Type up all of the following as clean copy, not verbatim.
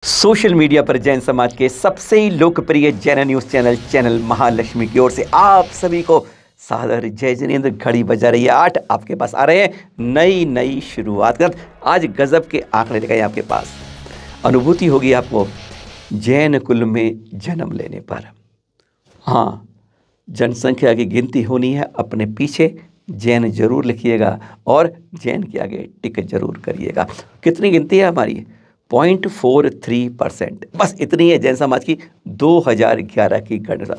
Social media पर जैन समाज के सबसे लोकप्रिय जैन न्यूज चैनल महालक्ष्मी की ओर से आप सभी को सादर जय जिनेंद्र। घड़ी बजा रही है 8। आपके पास आ रहे हैं नई शुरुआत कर। आज गजब के आंकड़े लेकर आपके पास अनुभूति होगी आपको जैन कुल में जन्म लेने पर। हाँ, जनसंख्या की गिनती होनी है, अपने पीछे जैन जरूर लिखिएगा और जैन के आगे टिक जरूर करिएगा। कितनी गिनती है हमारी? 0.43%। बस इतनी है जैन समाज की 2011 की गणना।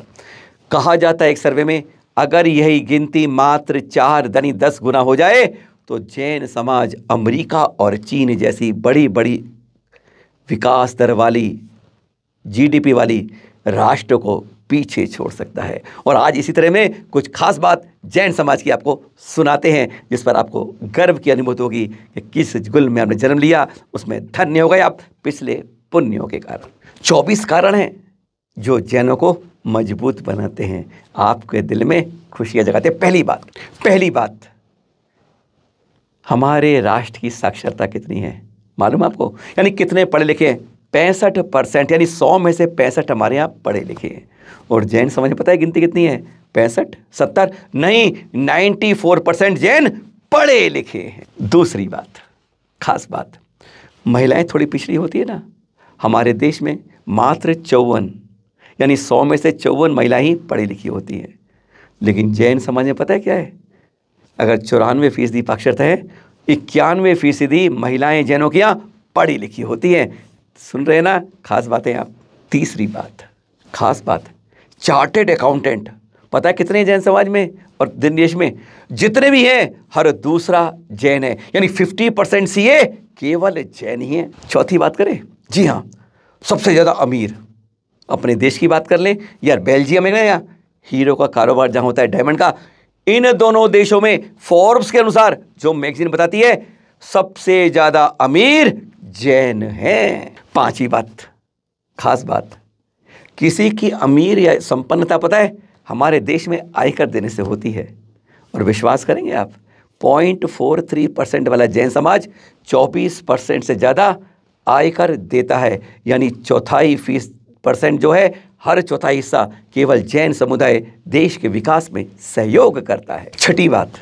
कहा जाता है एक सर्वे में, अगर यही गिनती मात्र 4-10 गुना हो जाए तो जैन समाज अमेरिका और चीन जैसी बड़ी विकास दर वाली जीडीपी वाली राष्ट्र को पीछे छोड़ सकता है। और आज इसी तरह में कुछ खास बात जैन समाज की आपको सुनाते हैं, जिस पर आपको गर्व की अनुभूति होगी कि किस कुल में आपने जन्म लिया, उसमें धन्य हो गए आप पिछले पुण्यों के कारण। 24 कारण हैं जो जैनों को मजबूत बनाते हैं, आपके दिल में खुशियां जगाते हैं। पहली बात, हमारे राष्ट्र की साक्षरता कितनी है मालूम आपको? यानी कितने पढ़े लिखे हैं? 65%, यानी 100 में से 65 हमारे यहाँ पढ़े लिखे हैं। और जैन समाज में पता है गिनती कितनी है? 65, 70 नहीं, 94% जैन पढ़े लिखे हैं। दूसरी बात, खास बात, महिलाएं थोड़ी पिछड़ी होती है ना। हमारे देश में मात्र 54, यानी 100 में से 54 महिलाएं ही पढ़ी लिखी होती हैं। लेकिन जैन समाज में पता है क्या है? अगर 94% साक्षरता है, 91% महिलाएं जैनों की यहाँ पढ़ी लिखी होती हैं। सुन रहे ना? खास बातें आप। तीसरी बात, खास बात, चार्टेड अकाउंटेंट पता है कितने जैन समाज में और देश में? जितने भी हैं हर दूसरा जैन है, यानी 50% सीए केवल जैन ही है। चौथी बात करें, जी हाँ, सबसे ज्यादा अमीर अपने देश की बात कर लें यार, बेल्जियम है ना, या हीरो का कारोबार जहां होता है, डायमंड का, इन दोनों देशों में फोर्ब्स के अनुसार जो मैगजीन बताती है सबसे ज्यादा अमीर जैन हैं। पांचवी बात, खास बात, किसी की अमीर या संपन्नता पता है हमारे देश में आयकर देने से होती है। और विश्वास करेंगे आप, 0.43% वाला जैन समाज 24% से ज़्यादा आयकर देता है, यानी 4.25% जो है, हर चौथाई हिस्सा केवल जैन समुदाय देश के विकास में सहयोग करता है। छठी बात,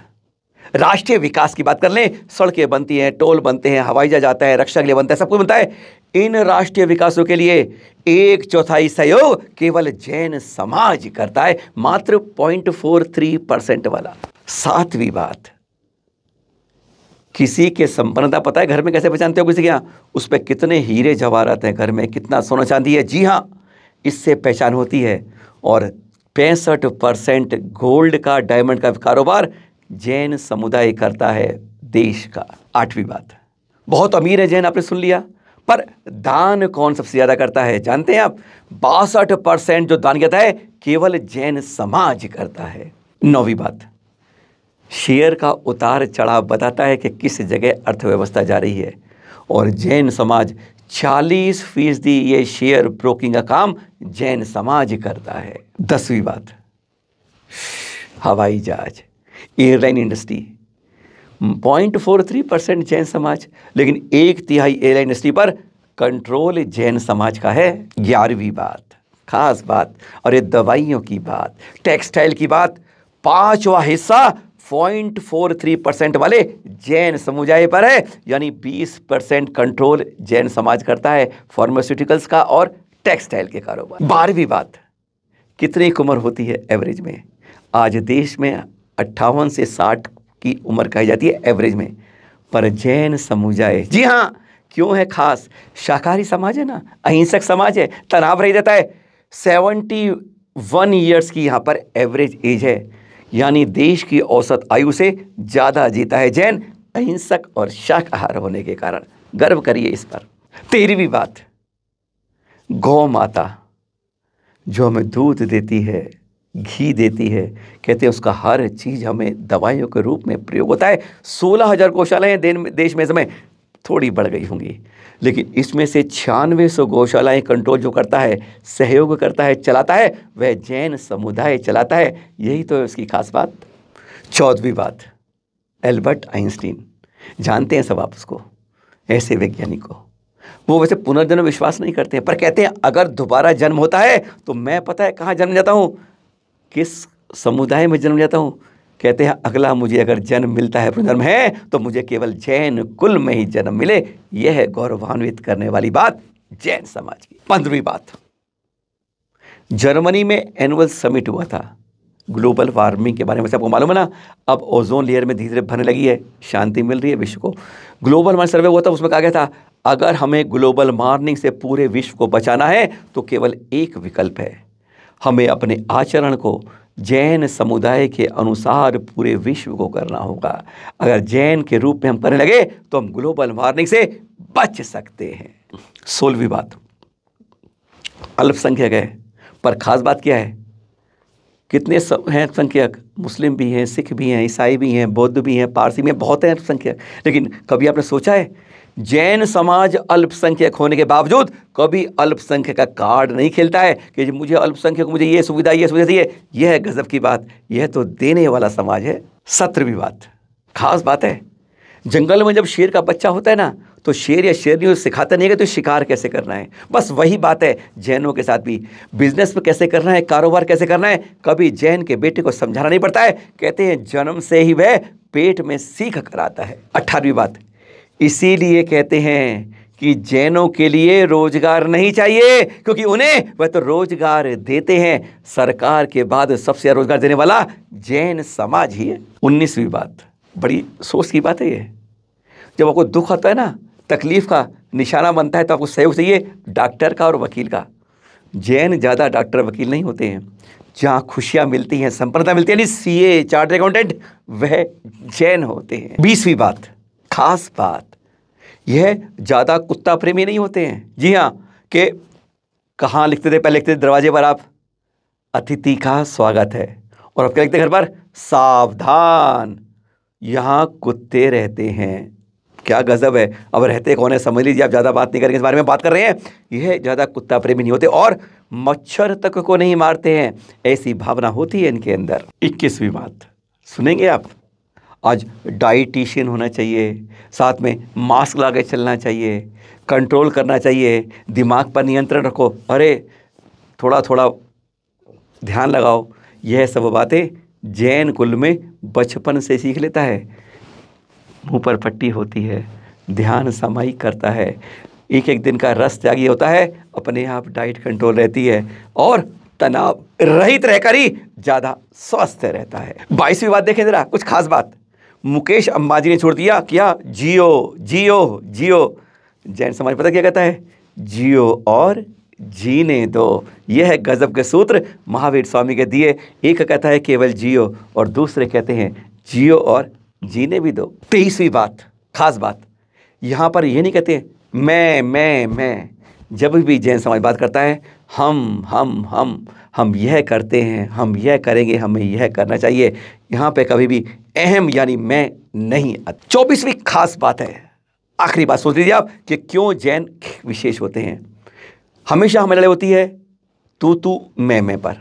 राष्ट्रीय विकास की बात कर लें, सड़कें बनती हैं, टोल बनते हैं, हवाई जहाज आता है, रक्षा के लिए बनता है, सब कुछ बनता है। इन राष्ट्रीय विकासों के लिए 1/4 सहयोग केवल जैन समाज करता है, मात्र 0.43% वाला। सातवीं बात, किसी के संपन्नता पता है घर में कैसे पहचानते हो? किसी के यहाँ उस पर कितने हीरे जवाहरात हैं, घर में कितना सोना चांदी है। जी हाँ, इससे पहचान होती है। और 65% गोल्ड का, डायमंड का कारोबार जैन समुदाय करता है देश का। आठवीं बात, बहुत अमीर है जैन, आपने सुन लिया, पर दान कौन सबसे ज्यादा करता है जानते हैं आप? 62% जो दान करता है केवल जैन समाज करता है। नौवीं बात, शेयर का उतार चढ़ाव बताता है कि किस जगह अर्थव्यवस्था जा रही है, और जैन समाज 40% ये शेयर ब्रोकिंग का काम जैन समाज करता है। 10वीं बात, हवाई जहाज, एयरलाइन इंडस्ट्री, 0.43% जैन समाज, लेकिन 1/3 एयरलाइन इंडस्ट्री पर कंट्रोल जैन समाज का है। 11वीं बात, खास बात, और ये दवाइयों की बात, टेक्सटाइल की बात, 5वां हिस्सा 0.43% वाले जैन समुदाय पर है, यानी 20% कंट्रोल जैन समाज करता है फार्मास्यूटिकल्स का और टेक्सटाइल के कारोबार। 12वीं बात, कितनी उम्र होती है एवरेज में? आज देश में 58 से 60 की उम्र कही जाती है एवरेज में, पर जैन समुदाय, जी हाँ, क्यों है खास? शाकाहारी समाज है ना, अहिंसक समाज है, तनाव रही रहता है। 71 ईयर्स की यहाँ पर एवरेज एज है, यानी देश की औसत आयु से ज़्यादा जीता है जैन, अहिंसक और शाकाहार होने के कारण। गर्व करिए इस पर। 13वीं बात, गौ माता जो हमें दूध देती है, घी देती है, कहते हैं उसका हर चीज़ हमें दवाइयों के रूप में प्रयोग होता है। 16,000 गौशालाएं देश में समय थोड़ी बढ़ गई होंगी, लेकिन इसमें से 9600 गौशालाएं कंट्रोल जो करता है, सहयोग करता है, चलाता है, वह जैन समुदाय चलाता है। यही तो है उसकी खास बात। 14वीं बात, एल्बर्ट आइंस्टीन, जानते हैं सब आप उसको, ऐसे वैज्ञानिक को, वो वैसे पुनर्जन्म विश्वास नहीं करते हैं, पर कहते हैं अगर दोबारा जन्म होता है तो मैं पता है कहाँ जन्म जाता हूँ, किस समुदाय में जन्म जाता हूँ। कहते हैं अगला मुझे अगर जन्म मिलता है, पुनर्जन्म है, तो मुझे केवल जैन कुल में ही जन्म मिले। यह है गौरवान्वित करने वाली बात जैन समाज की। 15वीं बात, जर्मनी में एनुअल समिट हुआ था ग्लोबल वार्मिंग के बारे में। आपको मालूम है ना, अब ओजोन लेयर में धीरे धीरे भरने लगी है, शांति मिल रही है विश्व को। ग्लोबल वार्मिंग सर्वे हुआ था, उसमें कहा गया था अगर हमें ग्लोबल वार्मिंग से पूरे विश्व को बचाना है तो केवल एक विकल्प है, हमें अपने आचरण को जैन समुदाय के अनुसार पूरे विश्व को करना होगा। अगर जैन के रूप में हम करने लगे तो हम ग्लोबल वार्मिंग से बच सकते हैं। 16वीं बात, अल्पसंख्यक है, पर खास बात क्या है, कितने हैं अल्पसंख्यक? मुस्लिम भी हैं, सिख भी हैं, ईसाई भी हैं, बौद्ध भी हैं, पारसी भी हैं, बहुत हैं अल्पसंख्यक। लेकिन कभी आपने सोचा है जैन समाज अल्पसंख्यक होने के बावजूद कभी अल्पसंख्यक का कार्ड नहीं खेलता है कि मुझे अल्पसंख्यक, मुझे ये सुविधा चाहिए। यह है गजब की बात, यह तो देने वाला समाज है। 17वीं बात, खास बात है, जंगल में जब शेर का बच्चा होता है ना, तो शेर या शेरनी उसे सिखाता नहीं है कि तो शिकार कैसे करना है। बस वही बात है जैनों के साथ भी, बिजनेस में कैसे करना है, कारोबार कैसे करना है, कभी जैन के बेटे को समझाना नहीं पड़ता है। कहते हैं जन्म से ही वह पेट में सीख कर आता है। 18वीं बात, इसीलिए कहते हैं कि जैनों के लिए रोजगार नहीं चाहिए, क्योंकि उन्हें वह तो रोजगार देते हैं। सरकार के बाद सबसे ज्यादा रोजगार देने वाला जैन समाज ही है। 19वीं बात, बड़ी सोच की बात है ये, जब आपको दुख आता है ना, तकलीफ का निशाना बनता है, तो आपको सहयोग चाहिए डॉक्टर का और वकील का। जैन ज़्यादा डॉक्टर वकील नहीं होते हैं, जहाँ खुशियाँ मिलती हैं, संपन्नता मिलती है, यानी सीए चार्टर्ड अकाउंटेंट, वह जैन होते हैं। 20वीं बात, खास बात, यह ज़्यादा कुत्ता प्रेमी नहीं होते हैं। जी हाँ, कि कहाँ लिखते थे, पहले लिखते थे दरवाजे पर आप अतिथि का स्वागत है, और अब क्या लिखते घर पर, सावधान यहाँ कुत्ते रहते हैं। क्या गजब है। अब रहते कौन है समझ लीजिए, आप ज़्यादा बात नहीं करेंगे, इस बारे में बात कर रहे हैं। यह ज़्यादा कुत्ता प्रेमी नहीं होते और मच्छर तक को नहीं मारते हैं, ऐसी भावना होती है इनके अंदर। 21वीं बात सुनेंगे आप, आज डाइटिशियन होना चाहिए, साथ में मास्क लगा के चलना चाहिए, कंट्रोल करना चाहिए, दिमाग पर नियंत्रण रखो, अरे थोड़ा थोड़ा ध्यान लगाओ। यह सब बातें जैन कुल में बचपन से सीख लेता है। मुंह पर पट्टी होती है, ध्यान सामायिक करता है, एक एक दिन का रस त्यागी होता है, अपने आप डाइट कंट्रोल रहती है और तनाव रहित रहकर ही ज़्यादा स्वस्थ रहता है। 22वीं बात देखें ज़रा, कुछ खास बात, मुकेश अंबानी ने छोड़ दिया क्या, जियो जियो जियो। जैन समाज पता क्या कहता है, जियो और जीने दो। यह है गजब के सूत्र महावीर स्वामी के दिए। एक कहता है केवल जियो और दूसरे कहते हैं जियो और जीने भी दो। 23वीं बात, खास बात, यहाँ पर ये नहीं कहते मैं। जब भी जैन समाज बात करता है हम यह करते हैं, हम यह करेंगे, हमें यह करना चाहिए। यहाँ पे कभी भी अहम यानी मैं नहीं। 24वीं खास बात है, आखिरी बात सोच लीजिए आप कि क्यों जैन विशेष होते हैं। हमेशा हमें लड़ाई होती है तू मैं पर,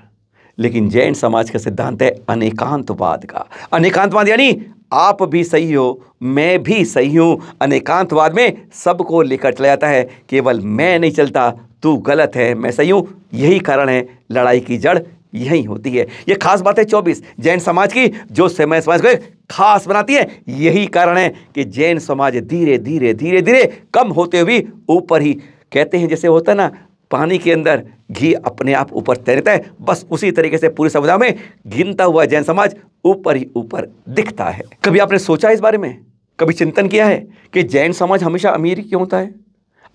लेकिन जैन समाज का सिद्धांत है अनेकांतवाद का। अनेकांतवाद यानी आप भी सही हो, मैं भी सही हूँ। अनेकांतवाद में सबको लेकर चला जाता है, केवल मैं नहीं चलता, तू गलत है, मैं सही हूँ। यही कारण है लड़ाई की जड़ यही होती है। ये खास बात है 24 जैन समाज की, जो समय समाज को खास बनाती है। यही कारण है कि जैन समाज धीरे धीरे कम होते हुए ऊपर ही, कहते हैं जैसे होता है ना पानी के अंदर घी अपने आप ऊपर तैरता है, बस उसी तरीके से पूरे समुदाय में गिनता हुआ जैन समाज ऊपर ही ऊपर दिखता है। कभी आपने सोचा इस बारे में, कभी चिंतन किया है कि जैन समाज हमेशा अमीर क्यों होता है?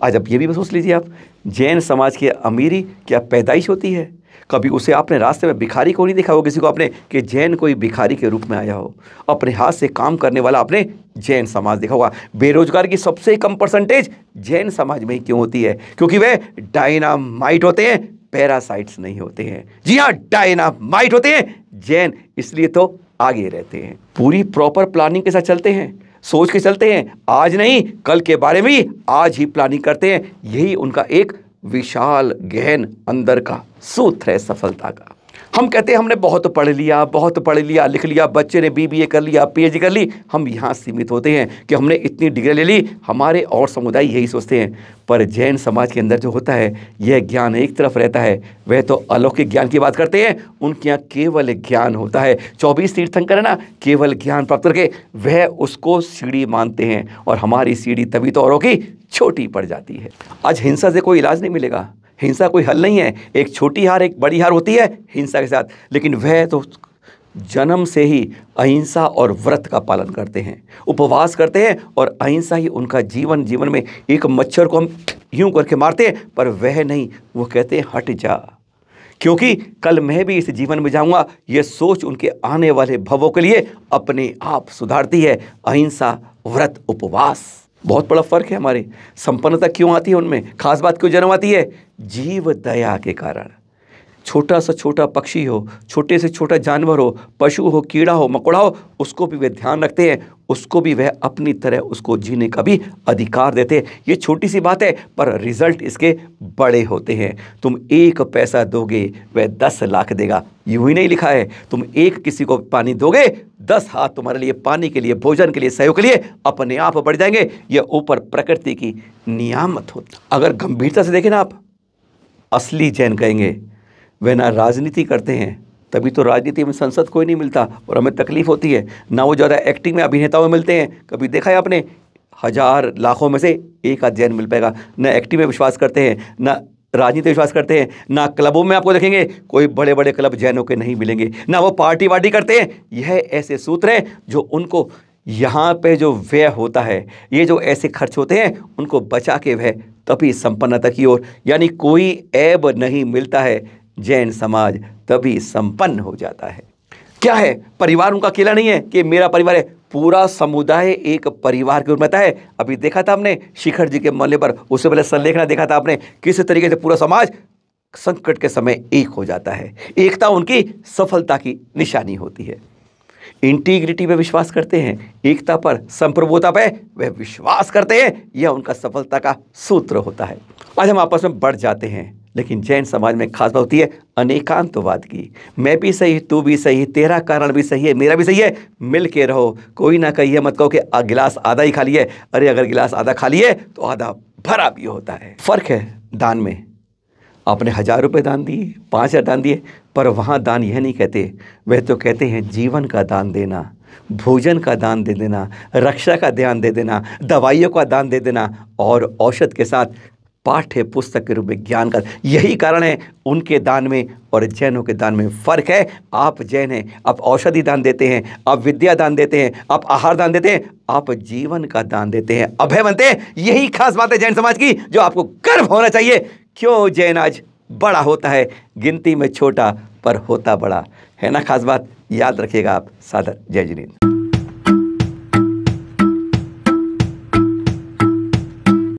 आज अब ये भी सोच लीजिए आप, जैन समाज की अमीरी क्या पैदाइश होती है? कभी उसे आपने रास्ते में भिखारी को नहीं देखा हो, किसी को आपने कि जैन कोई भिखारी के रूप में आया हो? अपने हाथ से काम करने वाला आपने जैन समाज देखा होगा। बेरोजगार की सबसे कम परसेंटेज जैन समाज में ही क्यों होती है? क्योंकि वे डायनामाइट होते हैं, पैरासाइट्स नहीं होते हैं। जी हाँ, डायनामाइट होते हैं जैन, इसलिए तो आगे रहते हैं। पूरी प्रॉपर प्लानिंग के साथ चलते हैं, सोच के चलते हैं, आज नहीं कल के बारे में ही आज ही प्लानिंग करते हैं। यही उनका एक विशाल गहन अंदर का सूत्र है सफलता का। हम कहते हैं हमने बहुत पढ़ लिया, लिख लिया, बच्चे ने बीबीए कर लिया, पीएचडी कर ली। हम यहाँ सीमित होते हैं कि हमने इतनी डिग्री ले ली। हमारे और समुदाय यही सोचते हैं। पर जैन समाज के अंदर जो होता है, यह ज्ञान एक तरफ रहता है। वह तो अलौकिक ज्ञान की बात करते हैं, उनके यहाँ केवल ज्ञान होता है। 24 तीर्थंकर है ना, केवल ज्ञान प्राप्त करके वह उसको सीढ़ी मानते हैं। और हमारी सीढ़ी तभी तो औरों की छोटी पड़ जाती है। आज हिंसा से कोई इलाज नहीं मिलेगा, हिंसा कोई हल नहीं है। एक छोटी हार एक बड़ी हार होती है हिंसा के साथ, लेकिन वह तो जन्म से ही अहिंसा और व्रत का पालन करते हैं, उपवास करते हैं, और अहिंसा ही उनका जीवन में एक मच्छर को हम यूं करके मारते हैं, पर वह नहीं, वो कहते हैं हट जा, क्योंकि कल मैं भी इस जीवन में जाऊंगा। ये सोच उनके आने वाले भवों के लिए अपने आप सुधारती है। अहिंसा, व्रत, उपवास, बहुत बड़ा फर्क है। हमारे संपन्नता क्यों आती है उनमें, खास बात क्यों जन्म आती है? जीव दया के कारण। छोटा सा छोटा पक्षी हो, छोटे से छोटा जानवर हो, पशु हो, कीड़ा हो, मकोड़ा हो, उसको भी वे ध्यान रखते हैं, उसको भी वह अपनी तरह उसको जीने का भी अधिकार देते हैं। ये छोटी सी बात है, पर रिजल्ट इसके बड़े होते हैं। तुम 1 पैसा दोगे, वह 10 लाख देगा। यूं ही नहीं लिखा है, तुम एक किसी को पानी दोगे, 10 हाथ तुम्हारे लिए पानी के लिए, भोजन के लिए, सहयोग के लिए अपने आप बढ़ जाएंगे। यह ऊपर प्रकृति की नियामत होती। अगर गंभीरता से देखें ना आप, असली जैन कहेंगे वे ना राजनीति करते हैं, तभी तो राजनीति में संसद कोई नहीं मिलता और हमें तकलीफ होती है। ना वो ज़्यादा एक्टिंग में अभिनेताओं में मिलते हैं। कभी देखा है आपने, 1000 लाखों में से 1 आध जैन मिल पाएगा। ना एक्टिंग में विश्वास करते हैं, ना राजनीति में विश्वास करते हैं, ना क्लबों में आपको देखेंगे कोई बड़े बड़े क्लब जैनों के नहीं मिलेंगे, ना वो पार्टी वार्टी करते हैं। यह ऐसे सूत्र हैं जो उनको यहाँ पे जो व्यय होता है, ये जो ऐसे खर्च होते हैं, उनको बचा के वह तभी संपन्नता की ओर, यानी कोई ऐब नहीं मिलता है, जैन समाज तभी संपन्न हो जाता है। क्या है? परिवार उनका अकेला नहीं है कि मेरा परिवार है, पूरा समुदाय एक परिवार के रूप में है। अभी देखा था हमने शिखर जी के मोहल्ले पर, उससे पहले संलेखना देखा था आपने, किस तरीके से पूरा समाज संकट के समय एक हो जाता है। एकता उनकी सफलता की निशानी होती है। इंटीग्रिटी पे विश्वास करते हैं, एकता पर, संप्रभुता पे वह विश्वास करते हैं। यह उनका सफलता का सूत्र होता है। आज हम आपस में बढ़ जाते हैं, लेकिन जैन समाज में खास बात होती है अनेकांतवाद की। मैं भी सही, तू भी सही, तेरा कारण भी सही है, मेरा भी सही है, मिल के रहो। कोई ना कहिए, मत कहो कि गिलास आधा ही खाली है। अरे अगर गिलास आधा खाली है तो आधा भरा भी होता है। फर्क है दान में। आपने 1000 रुपये दान दिए, 5000 दान दिए, पर वहाँ दान यह नहीं कहते, वह तो कहते हैं जीवन का दान देना, भोजन का दान दे देना, रक्षा का ध्यान दे देना, दवाइयों का दान दे देना, और औषध के साथ पाठ्य पुस्तक के रूप में ज्ञान का। यही कारण है उनके दान में और जैनों के दान में फ़र्क है। आप जैन हैं, आप औषधि दान देते हैं, आप विद्या दान देते हैं, आप आहार दान देते हैं, आप जीवन का दान देते हैं, अभय बनते हैं। यही खास बात है जैन समाज की, जो आपको गर्व होना चाहिए। क्यों जैन आज बड़ा होता है, गिनती में छोटा पर होता बड़ा है ना। खास बात याद रखिएगा आप। सादर जय जिनेंद्र।